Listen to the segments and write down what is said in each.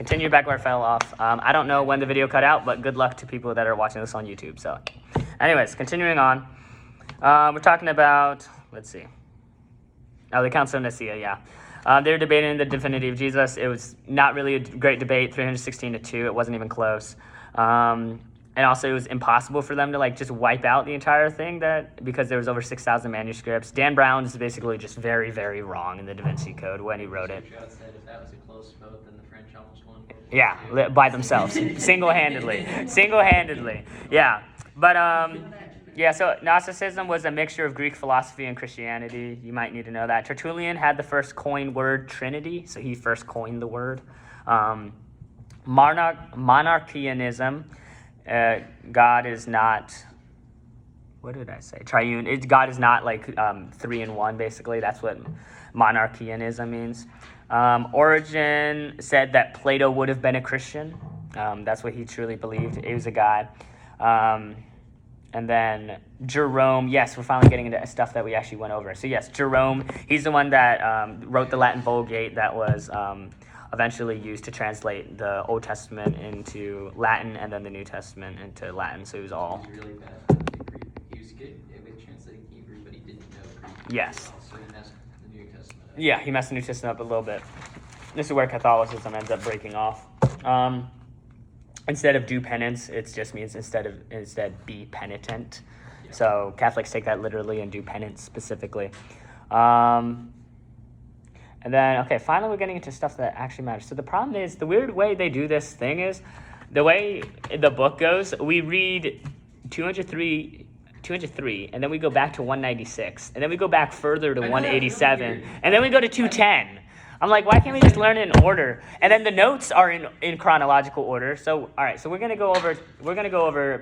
continue back where I fell off. I don't know when the video cut out, but good luck to people that are watching this on YouTube. So, anyways, continuing on. We're talking about, let's see. The Council of Nicaea, yeah. They were debating the divinity of Jesus. It was not really a great debate, 316-2. It wasn't even close. And also, it was impossible for them to just wipe out the entire thing because there was over 6,000 manuscripts. Dan Brown is basically just very, very wrong in the Da Vinci Code when he wrote it. Said if that was a close vote, then the French almost won. Yeah, by themselves, single-handedly, yeah. But yeah, so Gnosticism was a mixture of Greek philosophy and Christianity. You might need to know that. Tertullian had the first coined word Trinity, so he first coined the word. Monarchianism. God is not, what did I say? Triune. God is not 3 in 1, basically. That's what monarchianism means. Origen said that Plato would have been a Christian. That's what he truly believed. He was a guy. And then Jerome, yes, we're finally getting into stuff that we actually went over. So yes, Jerome, he's the one that wrote the Latin Vulgate that was eventually used to translate the Old Testament into Latin and then the New Testament into Latin. So it was all... He was really bad at Greek. He was good with translating Hebrew, but he didn't know Greek. Yes. So he messed the New Testament up. Yeah, he messed the New Testament up a little bit. This is where Catholicism ends up breaking off. Instead of do penance, it just means instead be penitent. Yeah. So Catholics take that literally and do penance specifically. And then, okay, finally we're getting into stuff that actually matters. So the problem is, the weird way they do this thing is, the way the book goes, we read 203, and then we go back to 196, and then we go back further to 187, and then we go to 210. I'm like, why can't we just learn it in order? And then the notes are in chronological order. So, all right, so we're gonna go over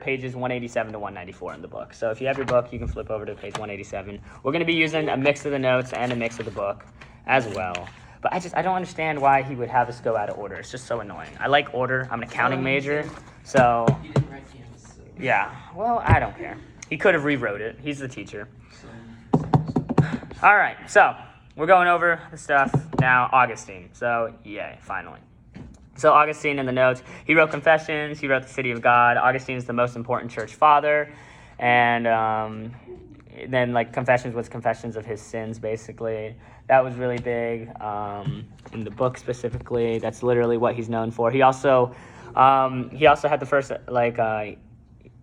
pages 187 to 194 in the book. So if you have your book, you can flip over to page 187. We're gonna be using a mix of the notes and a mix of the book as well. But I don't understand why he would have us go out of order. It's just so annoying. I like order. I'm an accounting major, so He didn't write Canvas, so. yeah. Well, I don't care. He could have rewrote it. He's the teacher. All right, so we're going over the stuff now. Augustine. So yay, finally. So Augustine in the notes, he wrote Confessions. He wrote the City of God. Augustine is the most important church father, and then Confessions was confessions of his sins, basically. That was really big in the book specifically. That's literally what he's known for. He also had the first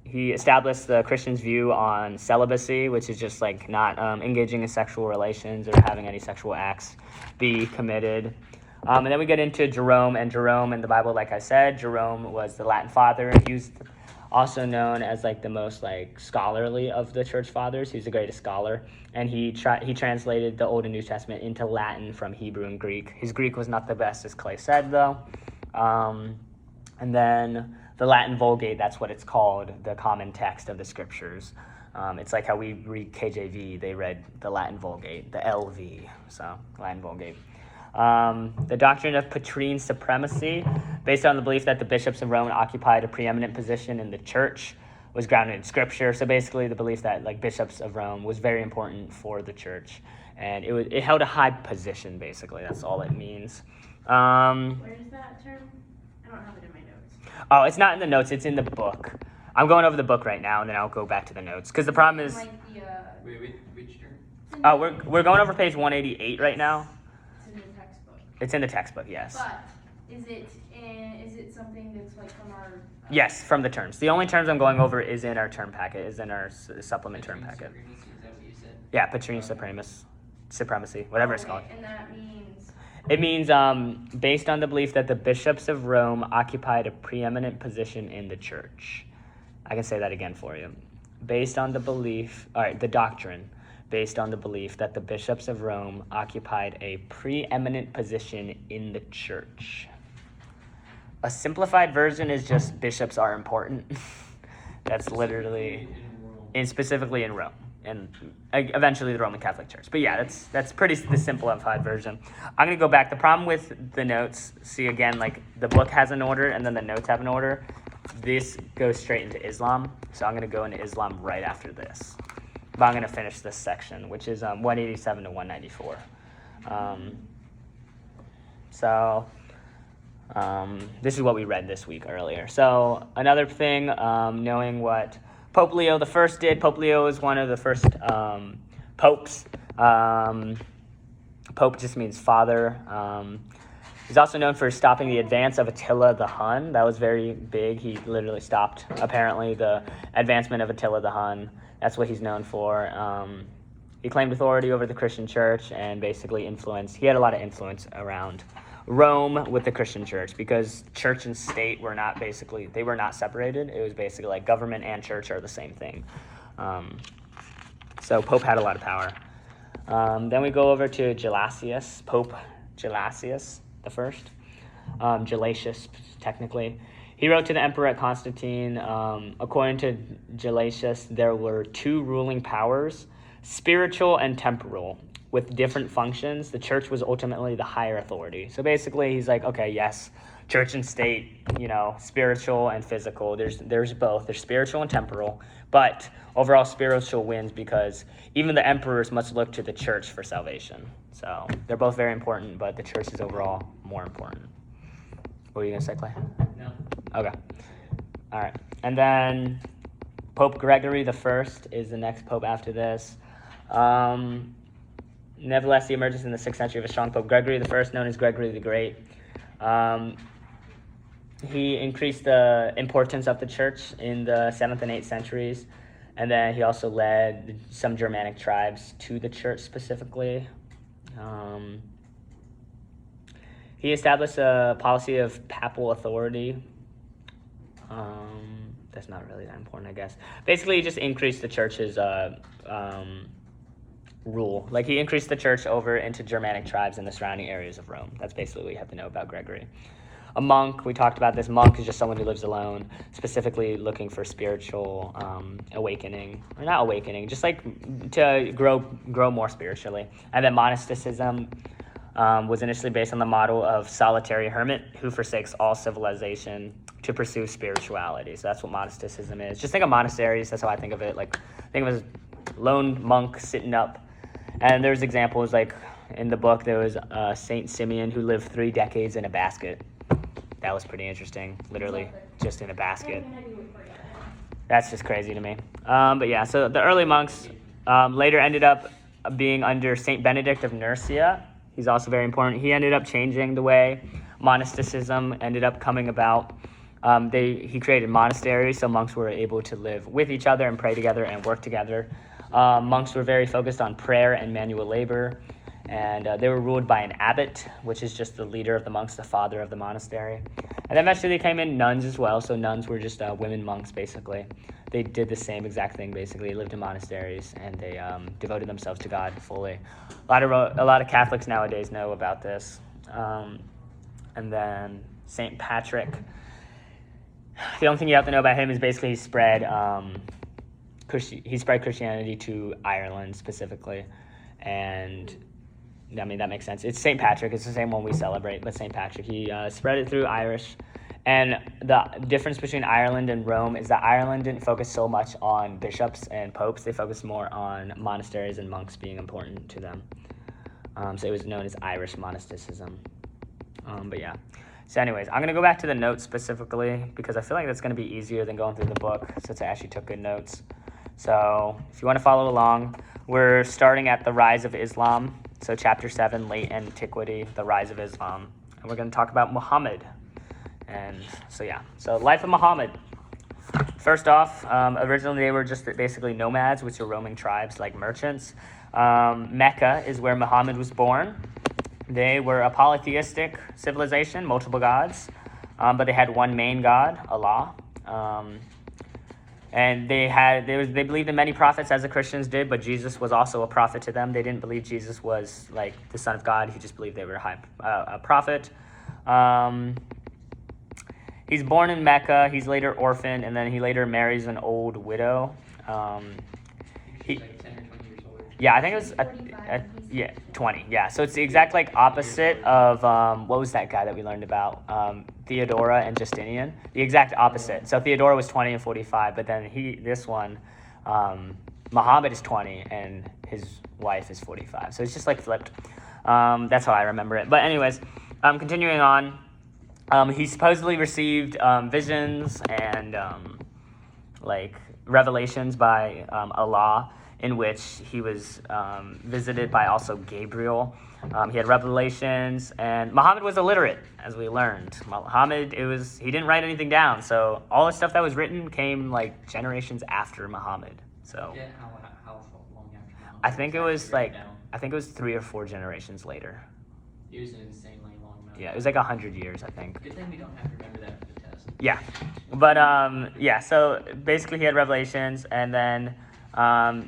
he established the Christian's view on celibacy, which is just not engaging in sexual relations or having any sexual acts be committed. And then we get into Jerome, and Jerome in the Bible, like I said, Jerome was the Latin father. He was also known as the most scholarly of the church fathers. He's the greatest scholar, and he translated the Old and New Testament into Latin from Hebrew and Greek. His Greek was not the best, as Clay said, though. And then the Latin Vulgate, that's what it's called, the common text of the scriptures. It's like how we read KJV, they read the Latin Vulgate, the LV, so Latin Vulgate. The doctrine of Patrine supremacy, based on the belief that the bishops of Rome occupied a preeminent position in the church, was grounded in Scripture. So basically the belief that bishops of Rome was very important for the church. And it held a high position, basically. That's all it means. Where is that term? I don't have it in my notes. Oh, it's not in the notes. It's in the book. I'm going over the book right now, and then I'll go back to the notes. Because the problem is... Wait, which term? Oh, we're going over page 188 right now. It's in the textbook. It's in the textbook, yes. But is it something that's from our... Yes, from the terms. The only terms I'm going over is in our term packet, is in our supplement term packet. Is that what you said? Yeah, Patrine supremacy, whatever it's called. And that means... It means based on the belief that the bishops of Rome occupied a preeminent position in the church. I can say that again for you. Based on the belief, the doctrine, based on the belief that the bishops of Rome occupied a preeminent position in the church. A simplified version is just bishops are important. That's literally, specifically in Rome, and eventually the Roman Catholic Church. But yeah, that's pretty the simplified version. I'm going to go back. The problem with the notes, see again, the book has an order and then the notes have an order. This goes straight into Islam, so I'm going to go into Islam right after this. But I'm going to finish this section, which is 187 to 194. This is what we read this week earlier. So another thing, knowing what Pope Leo I did. Pope Leo is one of the first popes. Pope just means father. He's also known for stopping the advance of Attila the Hun. That was very big. He literally stopped, apparently, the advancement of Attila the Hun. That's what he's known for. He claimed authority over the Christian church and basically he had a lot of influence around Rome with the Christian church, because church and state were not separated. It was basically like government and church are the same thing. So Pope had a lot of power. Then we go over to Gelassius, Pope Gelassius the First. Gelassius, technically. He wrote to the Emperor Constantine. According to Gelassius, there were two ruling powers, spiritual and temporal, with different functions. The church was ultimately the higher authority. So basically, he's like, okay, yes, church and state, spiritual and physical. There's both. There's spiritual and temporal, but overall spiritual wins because even the emperors must look to the church for salvation. So they're both very important, but the church is overall more important. What were you going to say, Clay? No. Okay. All right. And then Pope Gregory I is the next pope after this. Nevertheless, the emergence in the 6th century of a strong Pope Gregory I, known as Gregory the Great. He increased the importance of the church in the 7th and 8th centuries, and then he also led some Germanic tribes to the church specifically. He established a policy of papal authority. That's not really that important, I guess. Basically, he just increased the church's rule. Like, he increased the church over into Germanic tribes in the surrounding areas of Rome. That's basically what you have to know about Gregory. A monk, we talked about this. Monk is just someone who lives alone, specifically looking for spiritual awakening. Or not awakening, just like to grow more spiritually. And then monasticism was initially based on the model of solitary hermit who forsakes all civilization to pursue spirituality. So that's what monasticism is. Just think of monasteries. That's how I think of it. Like, think of it as lone monk sitting up. And there's examples, like in the book, there was Saint Simeon who lived 3 decades in a basket. That was pretty interesting. Literally just in a basket. That's just crazy to me. But yeah, so the early monks later ended up being under Saint Benedict of Nursia. He's also very important. He ended up changing the way monasticism ended up coming about. He created monasteries, so monks were able to live with each other and pray together and work together. Monks were very focused on prayer and manual labor, and they were ruled by an abbot, which is just the leader of the monks, the father of the monastery. And then eventually they came in nuns as well, so nuns were just women monks, basically. They did the same exact thing, basically. They lived in monasteries, and they devoted themselves to God fully. A lot of Catholics nowadays know about this. And then St. Patrick. The only thing you have to know about him is basically he spread Christianity to Ireland specifically, and I mean that makes sense. It's St. Patrick. It's the same one we celebrate, but St. Patrick. He spread it through Irish, and the difference between Ireland and Rome is that Ireland didn't focus so much on bishops and popes. They focused more on monasteries and monks being important to them. So it was known as Irish monasticism. But yeah. So anyways, I'm going to go back to the notes specifically because I feel like that's going to be easier than going through the book since I actually took good notes. So if you want to follow along, we're starting at the rise of Islam. So chapter 7, late antiquity, the rise of Islam. And we're going to talk about Muhammad. And so yeah, so life of Muhammad. First off, originally they were just basically nomads, which were roaming tribes like merchants. Mecca is where Muhammad was born. They were a polytheistic civilization, multiple gods, but they had one main god, Allah. And they believed in many prophets as the Christians did, but Jesus was also a prophet to them. They didn't believe Jesus was like the Son of God. He just believed they were a prophet. He's born in Mecca. He's later orphaned, and then he later marries an old widow. He's like 10 or 20 years old. Yeah, I think it was 20. Yeah, so it's the exact like opposite of what was that guy that we learned about? Theodora and Justinian. The exact opposite. So Theodora was 20 and 45, but then Muhammad is 20 and his wife is 45. So it's just like flipped. That's how I remember it. But anyways, continuing on. He supposedly received visions and like revelations by Allah, in which he was visited by also Gabriel. He had revelations, and Muhammad was illiterate, as we learned. Muhammad, he didn't write anything down, so all the stuff that was written came like generations after Muhammad. So Yeah, how long after Muhammad? I think it was Actually written like down? I think it was 3 or 4 generations later. It was an insanely long amount. Yeah, it was like 100 years, I think. Good thing we don't have to remember that for the test. Yeah, but yeah. So basically, he had revelations, and then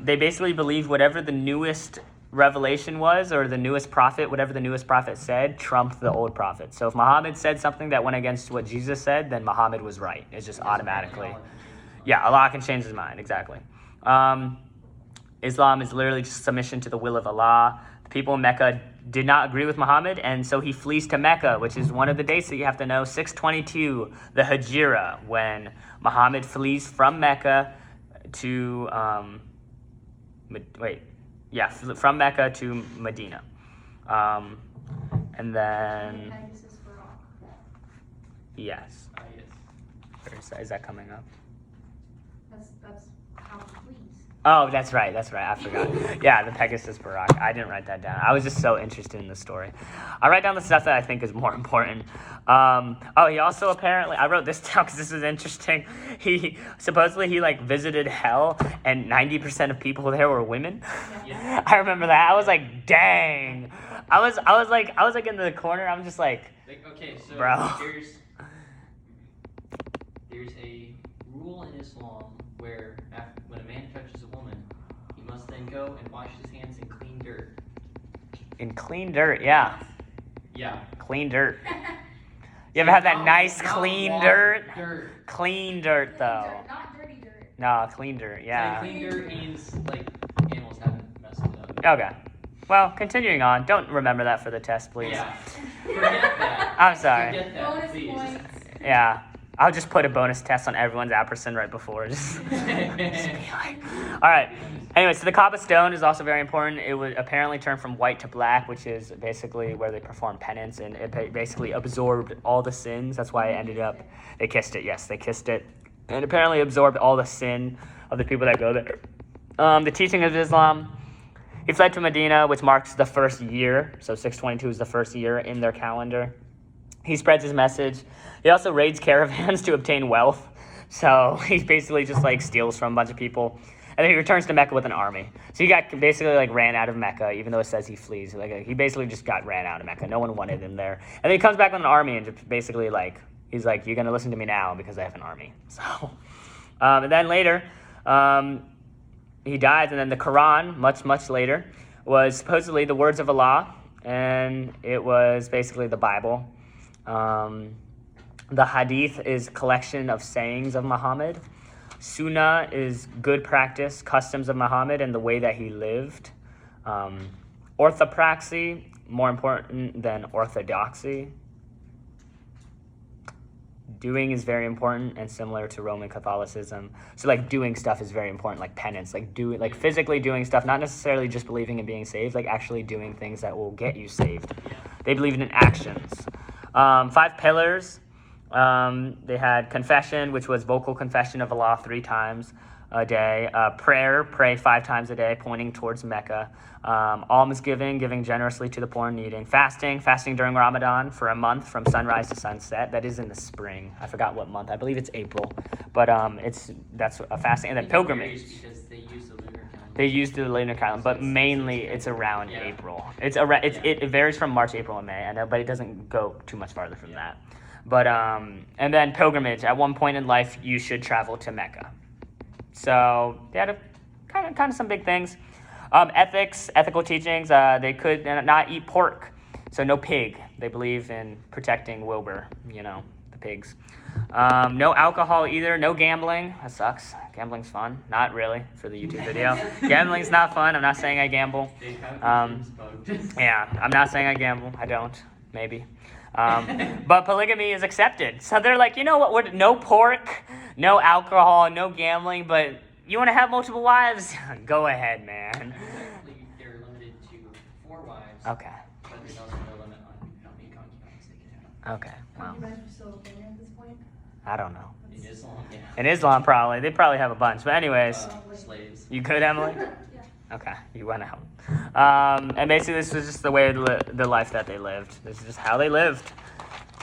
they basically believed whatever the newest revelation was, or the newest prophet, whatever the newest prophet said, trumped the old prophet. So if Muhammad said something that went against what Jesus said, then Muhammad was right. It's just automatically. Yeah, Allah can change his mind. Exactly. Islam is literally just submission to the will of Allah. The people in Mecca did not agree with Muhammad, and so he flees to Mecca, which is one of the dates that you have to know, 622, the Hijra, when Muhammad flees from Mecca to, from Mecca to Medina. And then, yes. Yes. Is that coming up? That's how he flees. Oh, that's right. I forgot. Yeah, the Pegasus Barak. I didn't write that down. I was just so interested in the story. I write down the stuff that I think is more important. He also apparently, I wrote this down because this is interesting. He supposedly like visited hell, and 90% of people there were women. Yeah. I remember that. I was like, dang. I was like in the corner. I'm just like, Okay, so bro. There's a rule in Islam where when a man touches a woman, he must then go and wash his hands in clean dirt. In clean dirt, yeah. Yeah. Clean dirt. You ever had that nice Not clean raw dirt? Dirt. Clean dirt, though. Not dirty dirt. No, clean dirt, yeah. Clean dirt means like animals haven't messed it up. Okay. Well, continuing on. Don't remember that for the test, please. Yeah. Forget that. I'm sorry. Forget that, Bonus please. points. Yeah. I'll just put a bonus test on everyone's Apperson right before. Just be like, all right. Anyway, so the Kaaba stone is also very important. It would apparently turn from white to black, which is basically where they perform penance, and it basically absorbed all the sins. That's why it ended up, they kissed it. Yes, they kissed it. And apparently absorbed all the sin of the people that go there. The teaching of Islam, he fled to Medina, which marks the first year. So 622 is the first year in their calendar. He spreads his message. He also raids caravans to obtain wealth. So he basically just like steals from a bunch of people. And then he returns to Mecca with an army. So he got basically like ran out of Mecca, even though it says he flees. Like he basically just got ran out of Mecca. No one wanted him there. And then he comes back with an army and just basically like, he's like, you're going to listen to me now because I have an army. So, and then later, he dies. And then the Quran, much later, was supposedly the words of Allah. And it was basically the Bible. The Hadith is collection of sayings of Muhammad. Sunnah is good practice, customs of Muhammad, and the way that he lived. Orthopraxy, more important than orthodoxy. Doing is very important and similar to Roman Catholicism. So like doing stuff is very important, like penance, like physically doing stuff, not necessarily just believing in being saved, like actually doing things that will get you saved. They believed in actions. 5 pillars. They had confession, which was vocal confession of Allah 3 times a day. Prayer, pray 5 times a day, pointing towards Mecca. Almsgiving, giving generously to the poor and needing. Fasting during Ramadan for a month from sunrise to sunset. That is in the spring. I forgot what month. I believe it's April. But that's a fasting. And then pilgrimage. Because they use the lunar calendar. They use the lunar calendar, but mainly it's around April. It varies from March, April, and May. I know, but it doesn't go too much farther from that. But and then pilgrimage. At one point in life, you should travel to Mecca. So they had kind of some big things. Ethics, ethical teachings. They could not eat pork, so no pig. They believe in protecting Wilbur, the pigs. No alcohol either. No gambling. That sucks. Gambling's fun. Not really for the YouTube video. Gambling's not fun. I'm not saying I gamble. Yeah, I'm not saying I gamble. I don't. Maybe. But polygamy is accepted. So they're like, you know what? No pork, no alcohol, no gambling, but you want to have multiple wives? Go ahead, man. They're limited to 4 wives. Okay. But there's also no limit on how many concubines they can have. Okay. Wow. You guys are still a thing at this point? I don't know. In Islam, yeah. In Islam, probably. They probably have a bunch. But anyways, Slaves. you good, Emily? Yeah. Okay, you went out. And basically, this was just the way the life that they lived. This is just how they lived.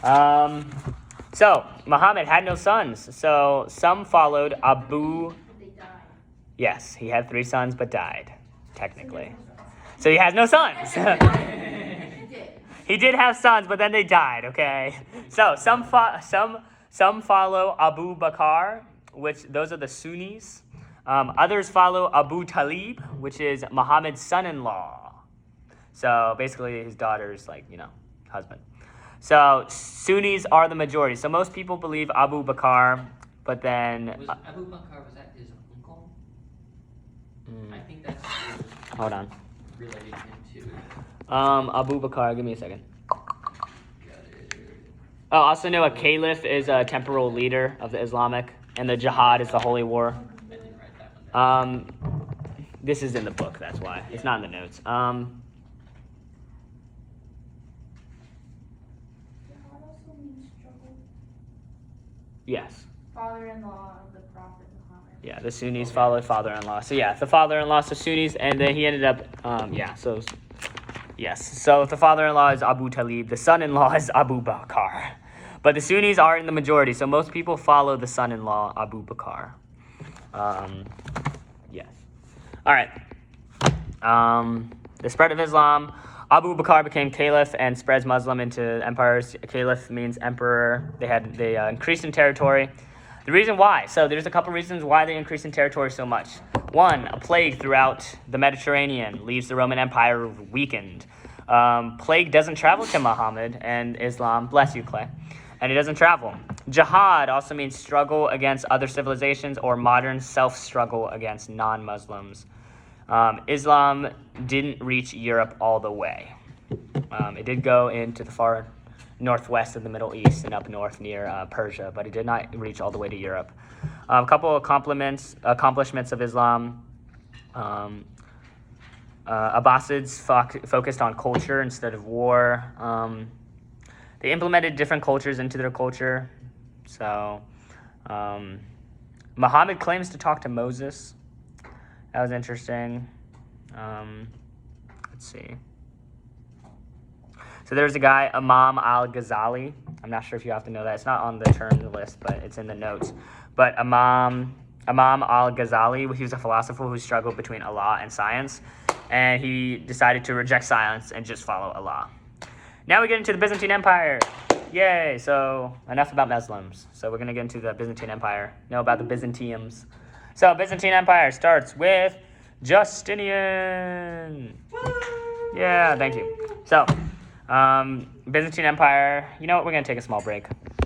So Muhammad had no sons. So some followed Abu. They died. Yes, he had 3 sons, but died technically. So he has no sons. He did. He did have sons, but then they died. Okay. So some follow Abu Bakr, which those are the Sunnis. Others follow Abu Talib, which is Muhammad's son-in-law. So basically his daughter's husband. So Sunnis are the majority. So most people believe Abu Bakr, but then Was Abu Bakr, was that his uncle? I think that's hold on. related him to. Abu Bakr, give me a second. Oh, also know a caliph is a temporal leader of the Islamic, and the jihad is the holy war. I didn't write that one down. This is in the book, that's why. It's not in the notes. Jihad also means struggle. Yes. Father-in-law of the Prophet Muhammad. Yeah, the Sunnis followed father-in-law. So yeah, the father-in-law, so Sunnis, and then he ended up, yes. So the father-in-law is Abu Talib, the son-in-law is Abu Bakr. But the Sunnis are in the majority, so most people follow the son-in-law, Abu Bakr. Yes. All right. The spread of Islam. Abu Bakr became caliph and spreads Muslim into empires. Caliph means emperor. They increased in territory. The reason why. So there's a couple reasons why they increased in territory so much. One, a plague throughout the Mediterranean leaves the Roman Empire weakened. Plague doesn't travel to Muhammad and Islam. Bless you, Clay. And it doesn't travel. Jihad also means struggle against other civilizations or modern self-struggle against non-Muslims. Islam didn't reach Europe all the way. It did go into the far northwest of the Middle East and up north near Persia, but it did not reach all the way to Europe. A couple of accomplishments of Islam. Abbasids focused on culture instead of war. They implemented different cultures into their culture. So Muhammad claims to talk to Moses. That was interesting. Let's see. So there's a guy, Imam al-Ghazali. I'm not sure if you have to know that. It's not on the term list, but it's in the notes. But Imam al-Ghazali, he was a philosopher who struggled between Allah and science. And he decided to reject science and just follow Allah. Now we get into the Byzantine Empire. Yay! So enough about Muslims. So we're going to get into the Byzantine Empire. Know about the Byzantiums. So Byzantine Empire starts with Justinian. Yeah, thank you. So Byzantine Empire. You know what? We're going to take a small break.